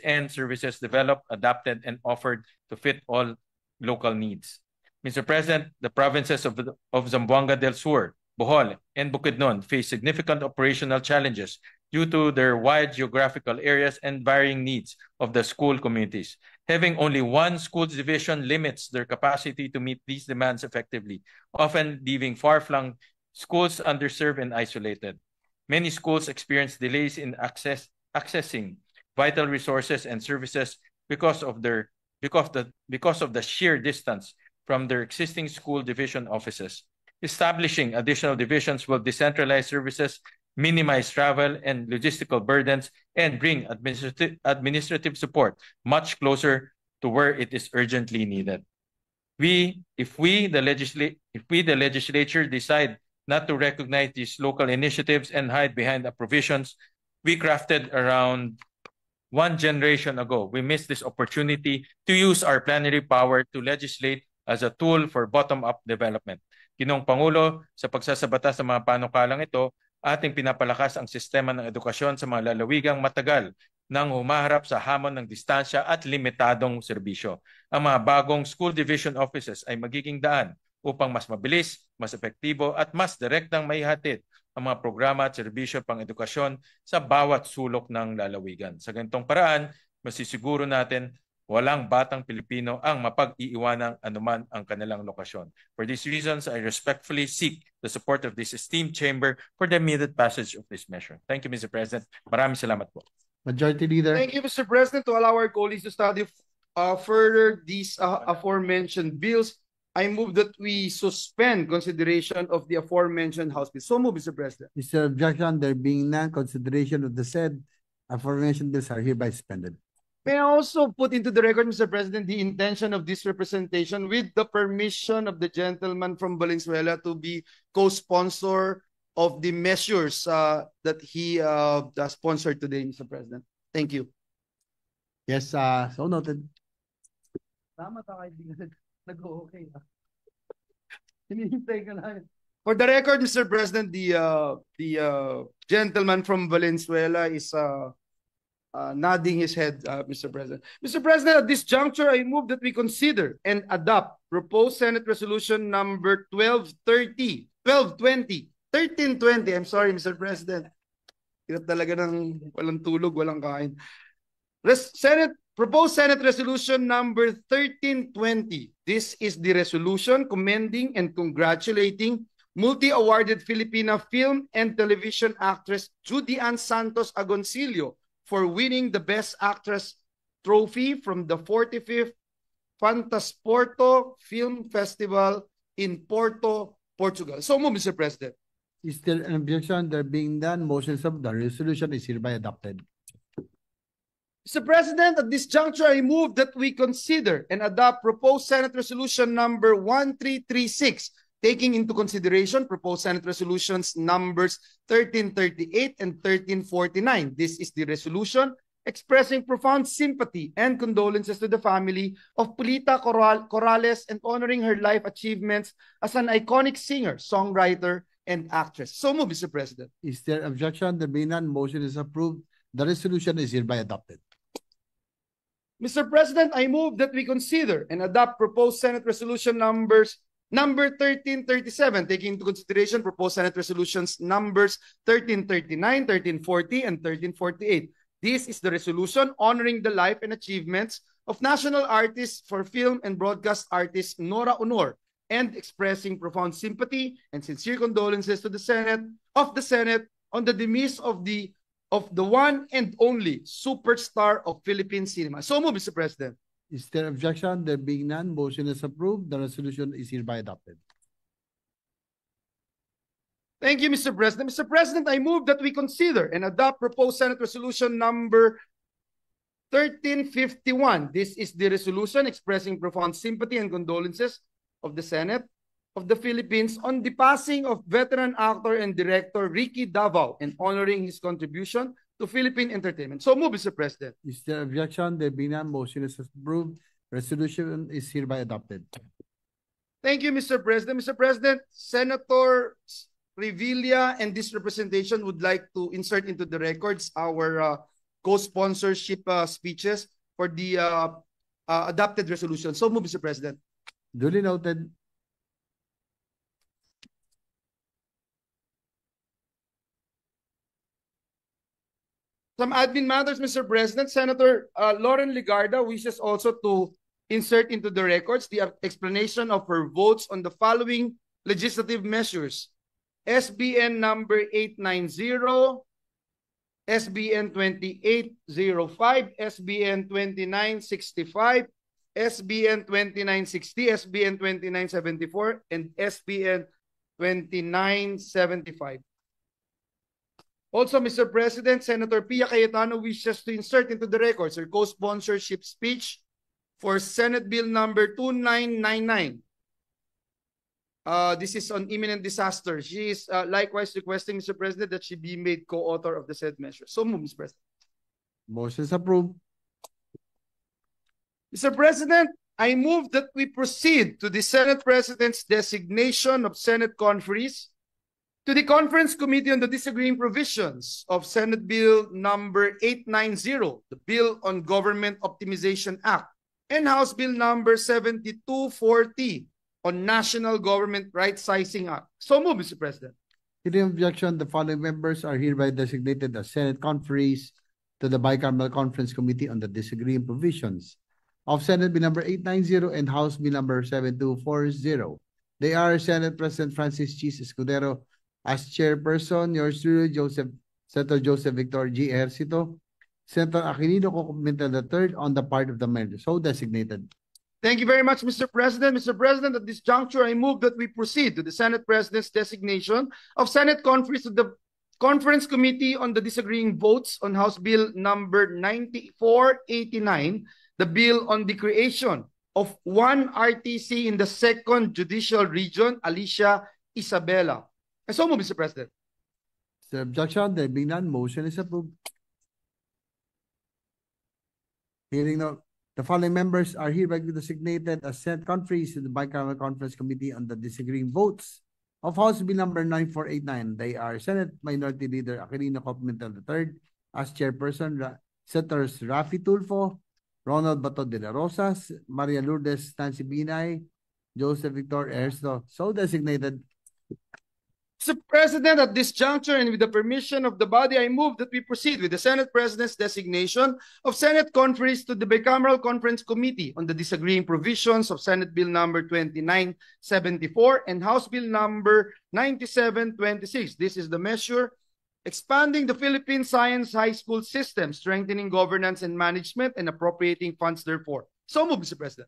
and services developed, adapted, and offered to fit all local needs. Mr. President, the provinces of Zamboanga del Sur, Bohol, and Bukidnon face significant operational challenges due to their wide geographical areas and varying needs of the school communities. Having only one schools division limits their capacity to meet these demands effectively, often leaving far-flung schools underserved and isolated. Many schools experience delays in accessing vital resources and services because of the sheer distance from their existing school division offices. Establishing additional divisions will decentralize services, minimize travel and logistical burdens, and bring administrative support much closer to where it is urgently needed. If we, the legislature, decide not to recognize these local initiatives and hide behind the provisions we crafted around one generation ago, we missed this opportunity to use our plenary power to legislate as a tool for bottom-up development. Ginoong Pangulo, sa pagsasabata sa mga panukalang ito, ating pinapalakas ang sistema ng edukasyon sa mga lalawigang matagal nang humaharap sa hamon ng distansya at limitadong serbisyo. Ang mga bagong school division offices ay magiging daan upang mas mabilis, mas epektibo at mas direktang maihatid ang mga programa at serbisyo pang edukasyon sa bawat sulok ng lalawigan. Sa ganitong paraan, masisiguro natin walang batang Pilipino ang mapag-iiwanang anuman ang kanilang lokasyon. For these reasons, I respectfully seek the support of this esteemed chamber for the immediate passage of this measure. Thank you, Mr. President. Maraming salamat po. Majority Leader. Thank you, Mr. President. To allow our colleagues to study further these aforementioned bills, I move that we suspend consideration of the aforementioned House bills. So move, Mr. President. Mr. Objection, there being none, consideration of the said aforementioned bills are hereby suspended. May I also put into the record, Mr. President, the intention of this representation with the permission of the gentleman from Valenzuela to be co-sponsor of the measures that he sponsored today, Mr. President. Thank you. Yes, so noted. For the record, Mr. President, the gentleman from Valenzuela is nodding his head, Mr. President. Mr. President, at this juncture, I move that we consider and adopt proposed Senate Resolution number 1320. I'm sorry, Mr. President. Hirap talaga ng walang tulog, walang kain. Proposed Senate Resolution number 1320. This is the resolution commending and congratulating multi-awarded Filipina film and television actress Judy Ann Santos Agoncillo for winning the Best Actress trophy from the 45th Fantasporto Film Festival in Porto, Portugal. So move, Mr. President. Is there an objection? There being none, motions of the resolution is hereby adopted. Mr. President, at this juncture, I move that we consider and adopt proposed Senate Resolution number 1336, taking into consideration proposed Senate Resolutions numbers 1338 and 1349. This is the resolution expressing profound sympathy and condolences to the family of Polita Corrales and honoring her life achievements as an iconic singer, songwriter, and actress. So move, Mr. President. Is there objection? There being none, motion is approved. The resolution is hereby adopted. Mr. President, I move that we consider and adopt proposed Senate Resolution number 1337, taking into consideration proposed Senate Resolutions numbers 1339, 1340, and 1348. This is the resolution honoring the life and achievements of national artists for film and broadcast artist Nora Honor and expressing profound sympathy and sincere condolences to the Senate on the demise of the one and only superstar of Philippine cinema. So move, Mr. President. Is there objection? There being none, motion is approved. The resolution is hereby adopted. Thank you, Mr. President. Mr. President, I move that we consider and adopt proposed Senate Resolution number 1351. This is the resolution expressing profound sympathy and condolences of the Senate of the Philippines on the passing of veteran actor and director Ricky Davao and honoring his contribution to Philippine entertainment. So move, Mr. President. Is there objection? There being none, motion is approved. Resolution is hereby adopted. Thank you, Mr. President. Mr. President, Senator Revilla and this representation would like to insert into the records our co-sponsorship speeches for the adopted resolution. So move, Mr. President. Duly noted. Some admin matters, Mr. President. Senator Lauren Legarda wishes also to insert into the records the explanation of her votes on the following legislative measures: SBN number 890, SBN 2805, SBN 2965, SBN 2960, SBN 2974, and SBN 2975. Also, Mr. President, Senator Pia Cayetano wishes to insert into the records her co-sponsorship speech for Senate Bill number 2999. This is on imminent disaster. She is likewise requesting, Mr. President, that she be made co-author of the said measure. So move, Mr. President. Motion is approved. Mr. President, I move that we proceed to the Senate President's designation of Senate conferees to the Conference Committee on the Disagreeing Provisions of Senate Bill number 890, the Bill on Government Optimization Act, and House Bill number 7240 on National Government Right-Sizing Act. So move, Mr. President. Hearing objection, the following members are hereby designated as Senate conferees to the Bicameral Conference Committee on the Disagreeing Provisions of Senate Bill number 890 and House Bill number 7240. They are Senate President Francis Chis Escudero as chairperson, yours truly, Senator Joseph Victor G. Ejercito, Senator Aquilino Coco-Pimentel III on the part of the mayor. So designated. Thank you very much, Mr. President. Mr. President, at this juncture, I move that we proceed to the Senate President's designation of Senate conferees to the Conference Committee on the Disagreeing Votes on House Bill number 9489, the bill on the creation of one RTC in the 2nd Judicial Region, Alicia Isabela. And so move, Mr. President. Sir, objection, there being none, motion is approved. Hearing no, the following members are hereby designated as Senate conferees to the Bicameral Conference Committee on the Disagreeing Votes of House Bill number 9489. They are Senate Minority Leader Aquilino Coco-Pimentel III as chairperson, Senators Raffy Tulfo, Ronald Bato de la Rosas, Maria Lourdes Nancy Binay, Joseph Victor Ejercito. So designated. Mr. President, at this juncture and with the permission of the body, I move that we proceed with the Senate President's designation of Senate conferees to the Bicameral Conference Committee on the Disagreeing Provisions of Senate Bill number 2974 and House Bill number 9726. This is the measure expanding the Philippine Science High School system, strengthening governance and management, and appropriating funds therefore. So move, Mr. President.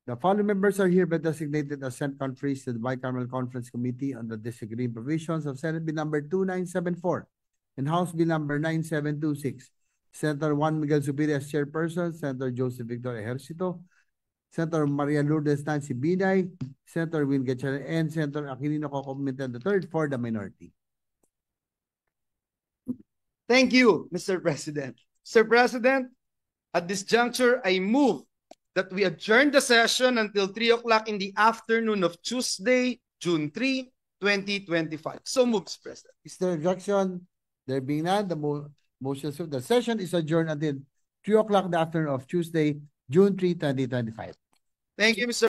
The following members are hereby designated as Senate conferees to the Bicameral Conference Committee on the Disagreeing Provisions of Senate Bill number 2974 and House Bill number 9726. Senator Juan Miguel Zubiri as chairperson, Senator Joseph Victor Ejercito, Senator Maria Lourdes Nancy Binay, Senator Win Gatchalian, and Senator Aquilino Coco-Pimentel III for the minority. Thank you, Mr. President. Mr. President, at this juncture, I move that we adjourn the session until 3 o'clock in the afternoon of Tuesday, June 3, 2025. So move, Mr. President. Is there objection? There being none, the motion, so the session is adjourned until 3 o'clock in the afternoon of Tuesday, June 3, 2025. Thank you, Mr.